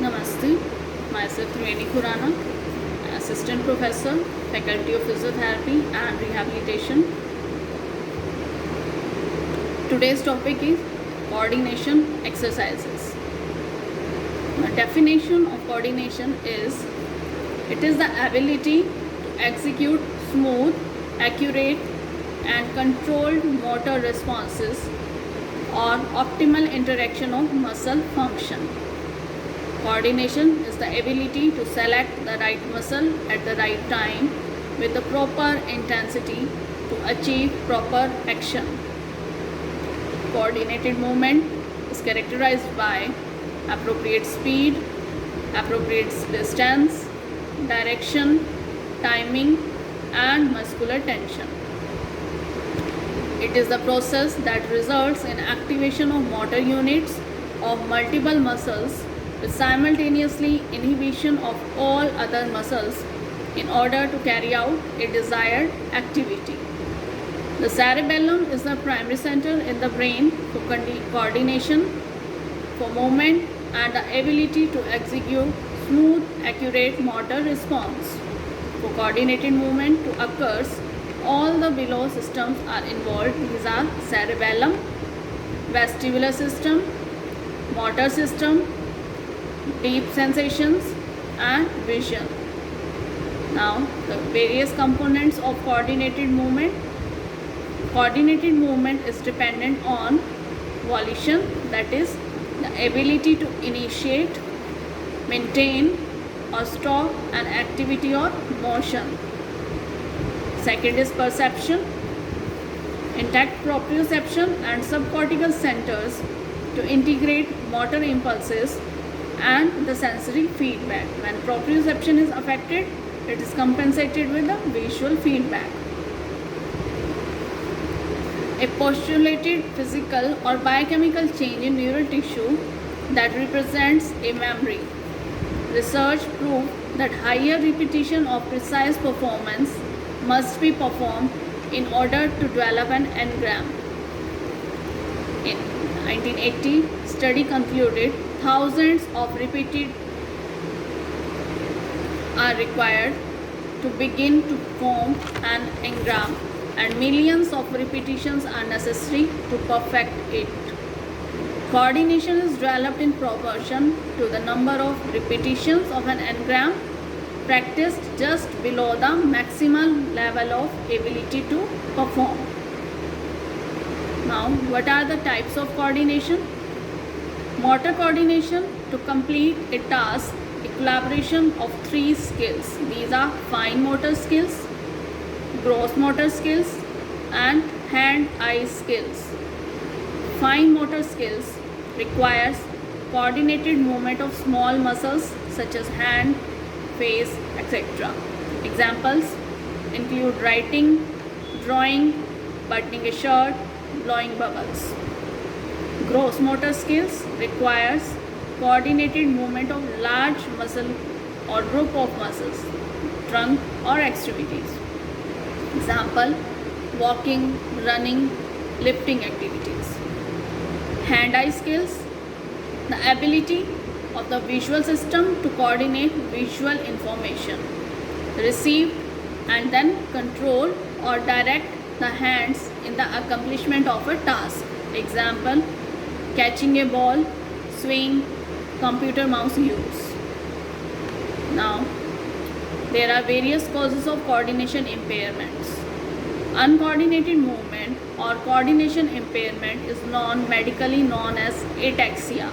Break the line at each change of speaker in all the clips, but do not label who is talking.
Namaste, myself Triveni Khurana, Assistant Professor, Faculty of Physiotherapy and Rehabilitation. Today's topic is coordination exercises. The definition of coordination is it is the ability to execute smooth, accurate and controlled motor responses or optimal interaction of muscle function. Coordination is the ability to select the right muscle at the right time with the proper intensity to achieve proper action. Coordinated movement is characterized by appropriate speed, appropriate distance, direction, timing, and muscular tension. It is the process that results in activation of motor units of multiple muscles with simultaneously inhibition of all other muscles in order to carry out a desired activity. The cerebellum is the primary center in the brain for coordination, for movement and the ability to execute smooth, accurate motor response. For coordinated movement to occur, all the below systems are involved. These are cerebellum, vestibular system, motor system, deep sensations and vision. Now the various components of coordinated movement. Coordinated movement is dependent on volition, that is the ability to initiate, maintain or stop an activity or motion. Second is perception. Intact proprioception and subcortical centers to integrate motor impulses and the sensory feedback. When proprioception is affected, it is compensated with the visual feedback. A postulated physical or biochemical change in neural tissue that represents a memory. Research proved that higher repetition of precise performance must be performed in order to develop an engram. In 1980, study concluded thousands of repeated are required to begin to form an engram and millions of repetitions are necessary to perfect it. Coordination is developed in proportion to the number of repetitions of an engram practiced just below the maximal level of ability to perform. Now, what are the types of coordination? Motor coordination: to complete a task, a collaboration of three skills. These are fine motor skills, gross motor skills and hand-eye skills. Fine motor skills requires coordinated movement of small muscles such as hand, face, etc. Examples include writing, drawing, buttoning a shirt, blowing bubbles. Gross motor skills requires coordinated movement of large muscle or group of muscles, trunk or extremities. Example, walking, running, lifting activities. Hand-eye skills, the ability of the visual system to coordinate visual information received and then control or direct the hands in the accomplishment of a task. Example, catching a ball, swing, computer mouse use. Now, there are various causes of coordination impairments. Uncoordinated movement or coordination impairment is medically known as ataxia.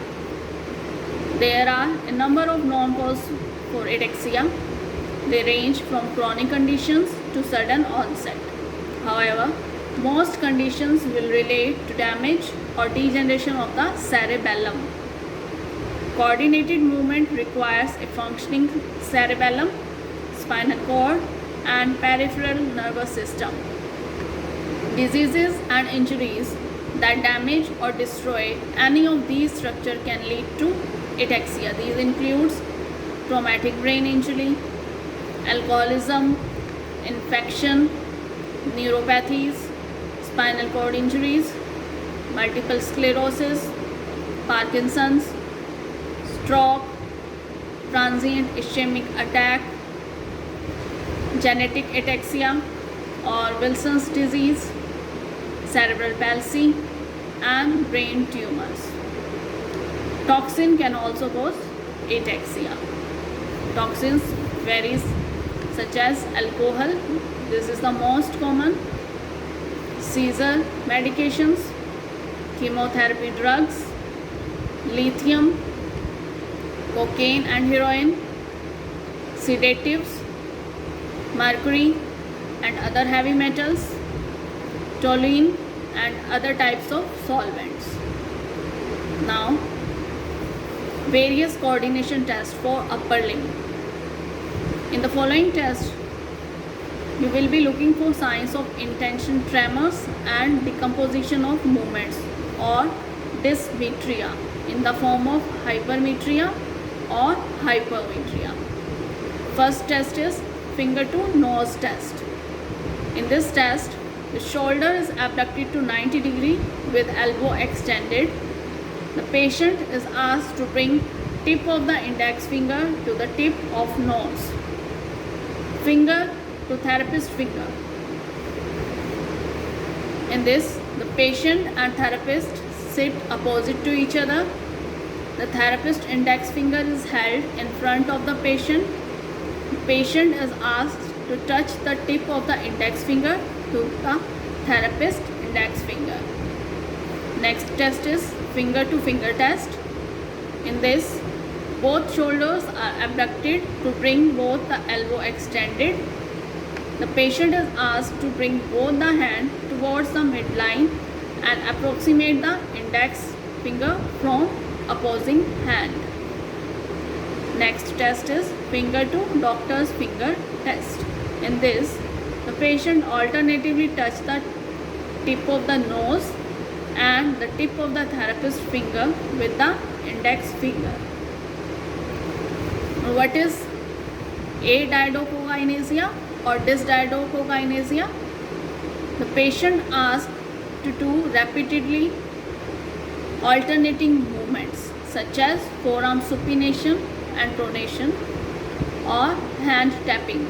There are a number of known causes for ataxia. They range from chronic conditions to sudden onset. However, most conditions will relate to damage or degeneration of the cerebellum. Coordinated movement requires a functioning cerebellum, spinal cord, and peripheral nervous system. Diseases and injuries that damage or destroy any of these structures can lead to ataxia. These include traumatic brain injury, alcoholism, infection, neuropathies, spinal cord injuries, multiple sclerosis, Parkinson's, stroke, transient ischemic attack, genetic ataxia or Wilson's disease, cerebral palsy, and brain tumors. Toxin can also cause ataxia. Toxins varies such as alcohol, this is the most common, seizure medications, chemotherapy drugs, lithium, cocaine and heroin, sedatives, mercury and other heavy metals, toluene and other types of solvents. Now, various coordination tests for upper limb. In the following test, you will be looking for signs of intention tremors and decomposition of movements or dysmetria in the form of hypermetria or hypermetria. First test is finger to nose test. In this test, the shoulder is abducted to 90 degree with elbow extended. The patient is asked to bring tip of the index finger to the tip of nose. Finger to therapist finger. In this, the patient and therapist sit opposite to each other. The therapist index finger is held in front of the patient. The patient is asked to touch the tip of the index finger to the therapist index finger. Next test is finger to finger test. In this, both shoulders are abducted to bring both the elbow extended. The patient is asked to bring both the hand towards the midline and approximate the index finger from opposing hand. Next test is finger to doctor's finger test. In this, the patient alternatively touch the tip of the nose and the tip of the therapist finger with the index finger. What is adiadochokinesia or dysdiadochokinesia? The patient asked to do repeatedly alternating movements such as forearm supination and pronation or hand tapping.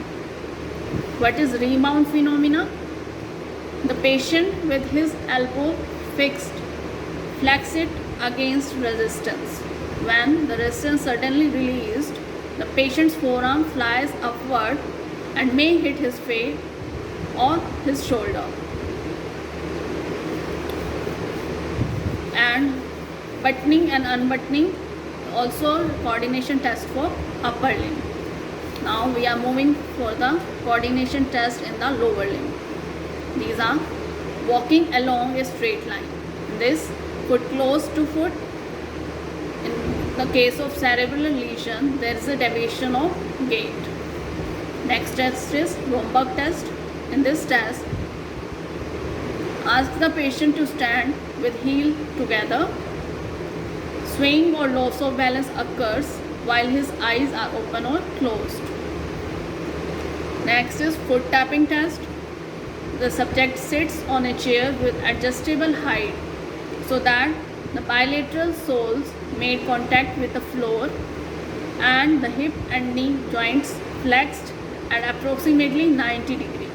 What is rebound phenomena? The patient with his elbow fixed flex it against resistance. When the resistance suddenly released, the patient's forearm flies upward and may hit his face or his shoulder. And buttoning and unbuttoning, also coordination test for upper limb. Now we are moving for the coordination test in the lower limb. These are walking along a straight line. This, foot close to foot. In the case of cerebral lesion, there is a deviation of gait. Next test is Romberg test. In this test, ask the patient to stand with heel together. Swaying or loss of balance occurs while his eyes are open or closed. Next is foot tapping test. The subject sits on a chair with adjustable height so that the bilateral soles made contact with the floor and the hip and knee joints flexed at approximately 90 degrees.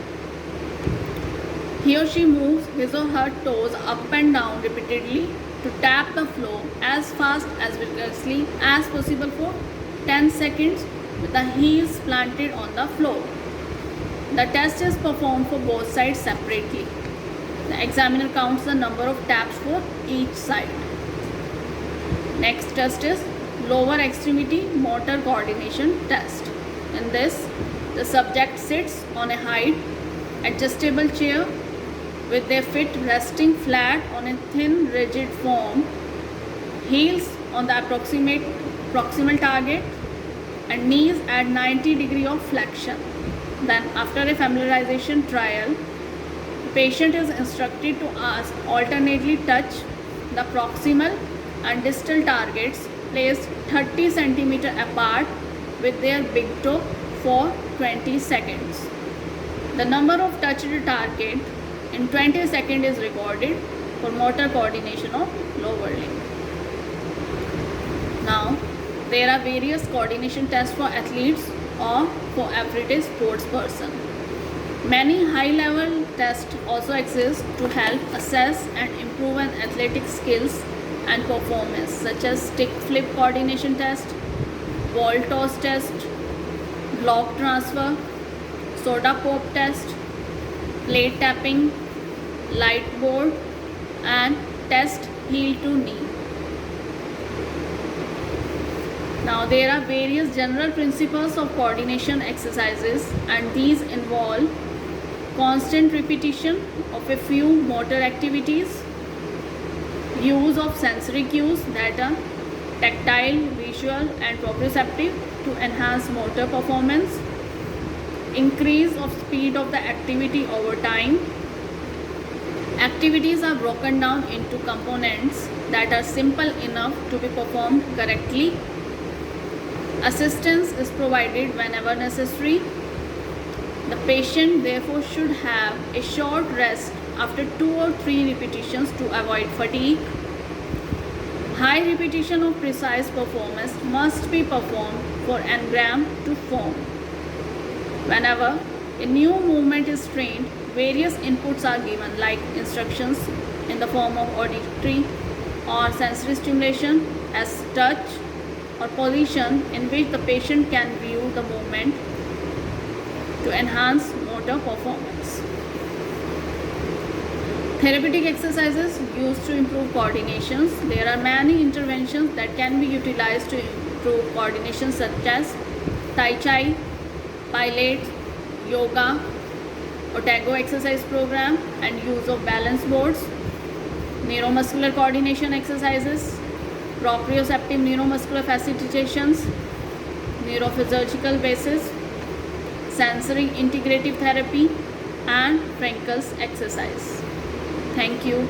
He or she moves his or her toes up and down repeatedly to tap the floor as fast as vigorously as possible for 10 seconds with the heels planted on the floor. The test is performed for both sides separately. The examiner counts the number of taps for each side. Next test is lower extremity motor coordination test. In this, the subject sits on a high adjustable chair with their feet resting flat on a thin rigid form, heels on the proximal target and knees at 90 degree of flexion. Then after a familiarization trial, the patient is instructed to ask alternately touch the proximal and distal targets placed 30 cm apart with their big toe for 20 seconds. The number of touched target in 20 seconds is recorded for motor coordination of lower limb. Now, the There are various coordination tests for athletes or for everyday sports person. Many high-level tests also exist to help assess and improve an athletic skills and performance, such as stick flip coordination test, ball toss test, block transfer, soda pop test, plate tapping, light board, and test heel to knee. Now there are various general principles of coordination exercises, and these involve constant repetition of a few motor activities, use of sensory cues that are tactile, visual and proprioceptive to enhance motor performance, increase of speed of the activity over time. Activities are broken down into components that are simple enough to be performed correctly. Assistance is provided whenever necessary. The patient therefore should have a short rest after 2 or 3 repetitions to avoid fatigue. High repetition of precise performance must be performed for engram to form. Whenever a new movement is trained, various inputs are given like instructions in the form of auditory or sensory stimulation as touch or position in which the patient can view the movement to enhance motor performance. Therapeutic exercises used to improve coordinations. There are many interventions that can be utilized to improve coordination, such as Tai Chi, pilates, yoga, Otago exercise program, and use of balance boards, neuromuscular coordination exercises, proprioceptive neuromuscular facilitations, neurophysiological basis, sensory integrative therapy, and Frankel's exercise. Thank you.